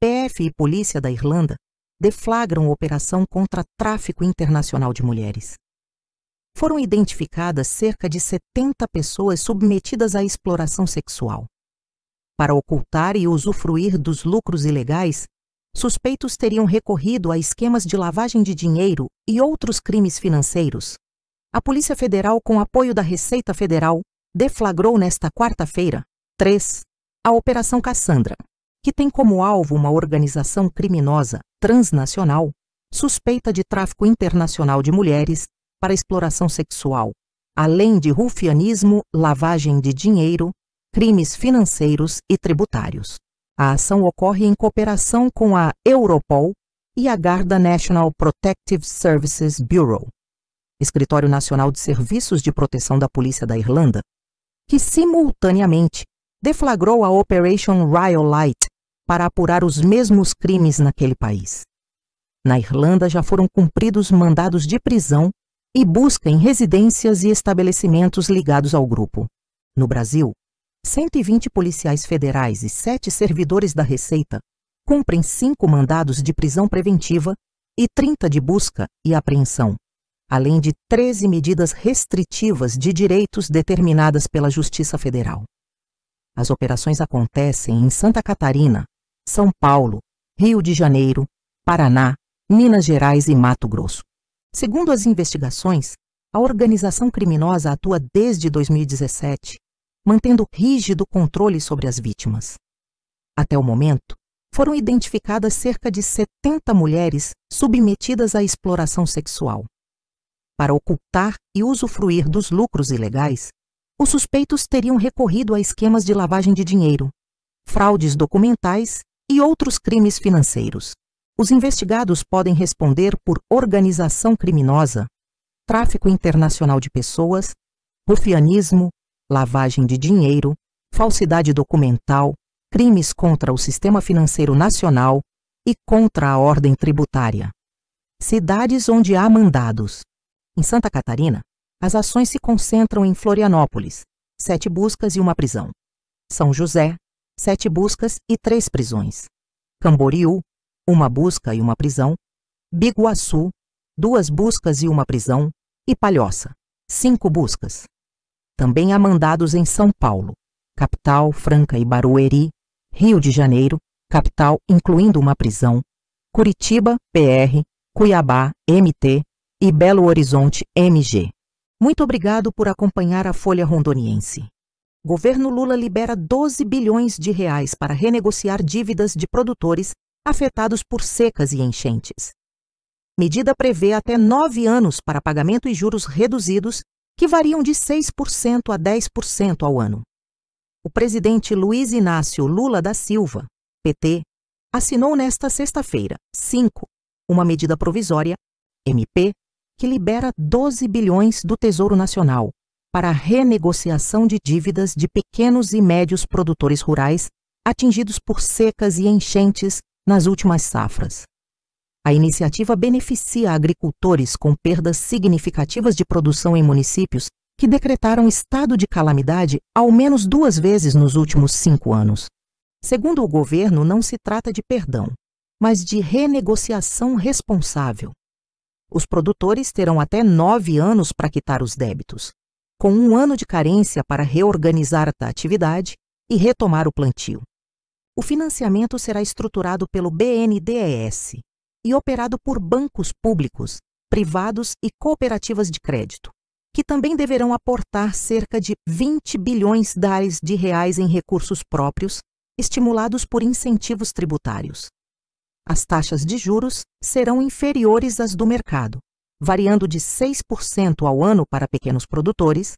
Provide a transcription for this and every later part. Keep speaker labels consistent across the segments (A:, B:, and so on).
A: PF e Polícia da Irlanda deflagram operação contra tráfico internacional de mulheres. Foram identificadas cerca de 70 pessoas submetidas à exploração sexual. Para ocultar e usufruir dos lucros ilegais, suspeitos teriam recorrido a esquemas de lavagem de dinheiro e outros crimes financeiros. A Polícia Federal, com apoio da Receita Federal, deflagrou nesta quarta-feira, 3, a Operação Cassandra, que tem como alvo uma organização criminosa transnacional suspeita de tráfico internacional de mulheres para exploração sexual, além de rufianismo, lavagem de dinheiro, crimes financeiros e tributários. A ação ocorre em cooperação com a Europol e a Garda National Protective Services Bureau, Escritório Nacional de Serviços de Proteção da Polícia da Irlanda, que simultaneamente deflagrou a Operation Rhyolite para apurar os mesmos crimes naquele país. Na Irlanda já foram cumpridos mandados de prisão e busca em residências e estabelecimentos ligados ao grupo. No Brasil, 120 policiais federais e 7 servidores da Receita cumprem 5 mandados de prisão preventiva e 30 de busca e apreensão, além de 13 medidas restritivas de direitos determinadas pela Justiça Federal. As operações acontecem em Santa Catarina, São Paulo, Rio de Janeiro, Paraná, Minas Gerais e Mato Grosso. Segundo as investigações, a organização criminosa atua desde 2017, mantendo rígido controle sobre as vítimas. Até o momento, foram identificadas cerca de 70 mulheres submetidas à exploração sexual. Para ocultar e usufruir dos lucros ilegais, os suspeitos teriam recorrido a esquemas de lavagem de dinheiro, fraudes documentais e outros crimes financeiros. Os investigados podem responder por organização criminosa, tráfico internacional de pessoas, rufianismo, lavagem de dinheiro, falsidade documental, crimes contra o sistema financeiro nacional e contra a ordem tributária. Cidades onde há mandados. Em Santa Catarina, as ações se concentram em Florianópolis, 7 buscas e 1 prisão. São José, 7 buscas e 3 prisões. Camboriú, 1 busca e 1 prisão. Biguaçu, 2 buscas e 1 prisão. E Palhoça, 5 buscas. Também há mandados em São Paulo, capital, Franca e Barueri, Rio de Janeiro, capital, incluindo 1 prisão, Curitiba, PR, Cuiabá, MT e Belo Horizonte, MG. Muito obrigado por acompanhar a Folha Rondoniense. Governo Lula libera 12 bilhões de reais para renegociar dívidas de produtores afetados por secas e enchentes. Medida prevê até 9 anos para pagamento e juros reduzidos, que variam de 6% a 10% ao ano. O presidente Luiz Inácio Lula da Silva, PT, assinou nesta sexta-feira, 5, uma medida provisória, MP, que libera 12 bilhões do Tesouro Nacional para a renegociação de dívidas de pequenos e médios produtores rurais atingidos por secas e enchentes nas últimas safras. A iniciativa beneficia agricultores com perdas significativas de produção em municípios que decretaram estado de calamidade ao menos 2 vezes nos últimos 5 anos. Segundo o governo, não se trata de perdão, mas de renegociação responsável. Os produtores terão até 9 anos para quitar os débitos, com 1 ano de carência para reorganizar a atividade e retomar o plantio. O financiamento será estruturado pelo BNDES e operado por bancos públicos, privados e cooperativas de crédito, que também deverão aportar cerca de 20 bilhões de reais em recursos próprios, estimulados por incentivos tributários. As taxas de juros serão inferiores às do mercado, variando de 6% ao ano para pequenos produtores,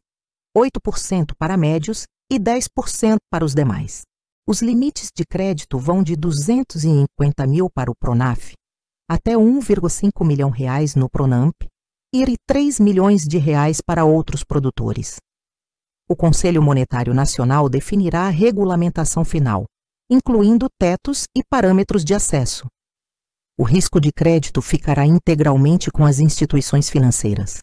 A: 8% para médios e 10% para os demais. Os limites de crédito vão de 250 mil para o Pronaf até 1,5 milhão reais no Pronamp e 3 milhões de reais para outros produtores. O Conselho Monetário Nacional definirá a regulamentação final, incluindo tetos e parâmetros de acesso. O risco de crédito ficará integralmente com as instituições financeiras.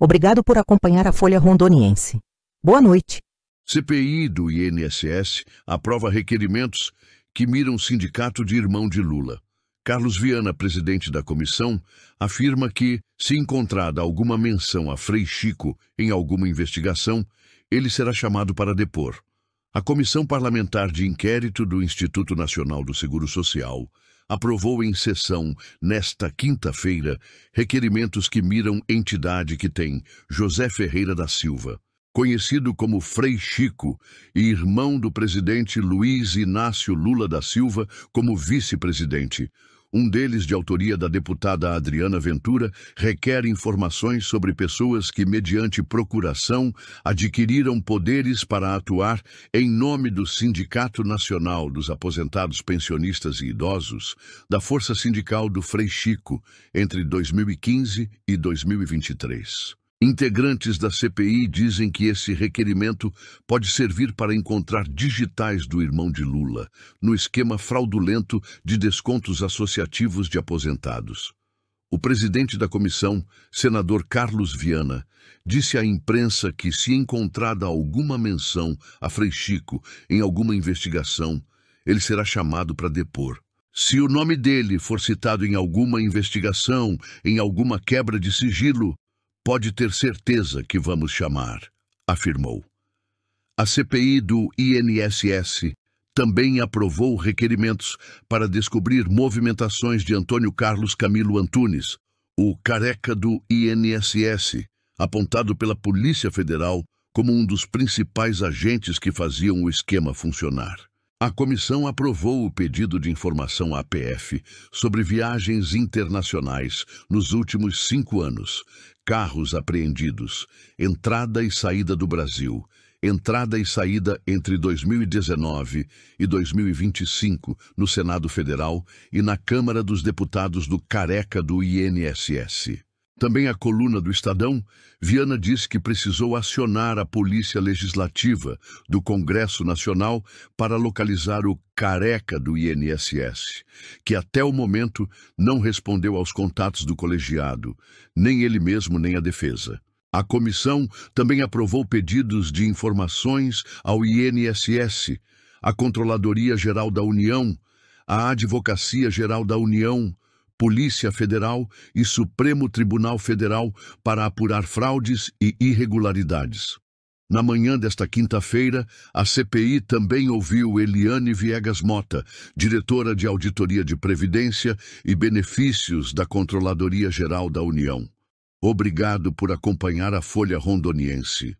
A: Obrigado por acompanhar a Folha Rondoniense. Boa noite.
B: CPI do INSS aprova requerimentos que miram o sindicato de irmão de Lula. Carlos Viana, presidente da comissão, afirma que, se encontrada alguma menção a Frei Chico em alguma investigação, ele será chamado para depor. A Comissão Parlamentar de Inquérito do Instituto Nacional do Seguro Social aprovou em sessão, nesta quinta-feira, requerimentos que miram entidade que tem José Ferreira da Silva, conhecido como Frei Chico e irmão do presidente Luiz Inácio Lula da Silva como vice-presidente. Um deles, de autoria da deputada Adriana Ventura, requer informações sobre pessoas que, mediante procuração, adquiriram poderes para atuar em nome do Sindicato Nacional dos Aposentados Pensionistas e Idosos, da Força Sindical do Frei Chico, entre 2015 e 2023. Integrantes da CPI dizem que esse requerimento pode servir para encontrar digitais do irmão de Lula no esquema fraudulento de descontos associativos de aposentados. O presidente da comissão, senador Carlos Viana, disse à imprensa que, se encontrada alguma menção a Frei Chico em alguma investigação, ele será chamado para depor. Se o nome dele for citado em alguma investigação, em alguma quebra de sigilo, pode ter certeza que vamos chamar, afirmou. A CPI do INSS também aprovou requerimentos para descobrir movimentações de Antônio Carlos Camilo Antunes, o careca do INSS, apontado pela Polícia Federal como um dos principais agentes que faziam o esquema funcionar. A comissão aprovou o pedido de informação à PF sobre viagens internacionais nos últimos 5 anos, carros apreendidos, entrada e saída do Brasil, entrada e saída entre 2019 e 2025 no Senado Federal e na Câmara dos Deputados do careca do INSS. Também a coluna do Estadão, Viana diz que precisou acionar a Polícia Legislativa do Congresso Nacional para localizar o careca do INSS, que até o momento não respondeu aos contatos do colegiado, nem ele mesmo nem a defesa. A comissão também aprovou pedidos de informações ao INSS, à Controladoria Geral da União, à Advocacia Geral da União, Polícia Federal e Supremo Tribunal Federal para apurar fraudes e irregularidades. Na manhã desta quinta-feira, a CPI também ouviu Eliane Viegas Mota, diretora de Auditoria de Previdência e Benefícios da Controladoria Geral da União. Obrigado por acompanhar a Folha Rondoniense.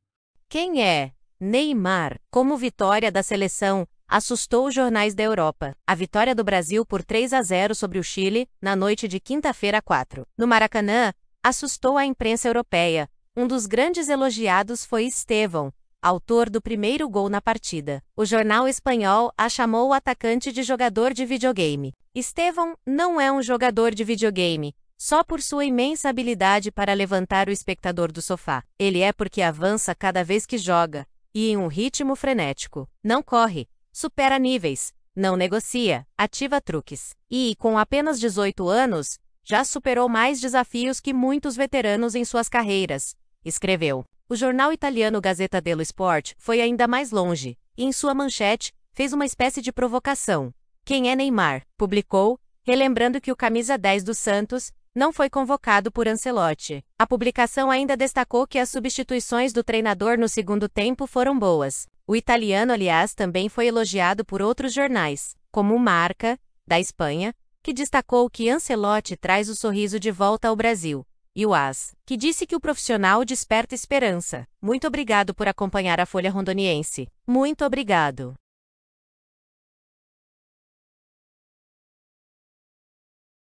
C: Quem é Neymar? Como vitória da seleção assustou os jornais da Europa. A vitória do Brasil por 3-0 sobre o Chile, na noite de quinta-feira 4. No Maracanã, assustou a imprensa europeia. Um dos grandes elogiados foi Estevão, autor do primeiro gol na partida. O jornal espanhol chamou o atacante de jogador de videogame. Estevão não é um jogador de videogame, só por sua imensa habilidade para levantar o espectador do sofá. Ele é porque avança cada vez que joga, e em um ritmo frenético. Não corre, supera níveis, não negocia, ativa truques. E, com apenas 18 anos, já superou mais desafios que muitos veteranos em suas carreiras, escreveu. O jornal italiano Gazzetta dello Sport foi ainda mais longe, e em sua manchete, fez uma espécie de provocação. Quem é Neymar? Publicou, relembrando que o camisa 10 do Santos não foi convocado por Ancelotti. A publicação ainda destacou que as substituições do treinador no segundo tempo foram boas. O italiano, aliás, também foi elogiado por outros jornais, como o Marca, da Espanha, que destacou que Ancelotti traz o sorriso de volta ao Brasil, e o AS, que disse que o profissional desperta esperança. Muito obrigado por acompanhar a Folha Rondoniense. Muito obrigado.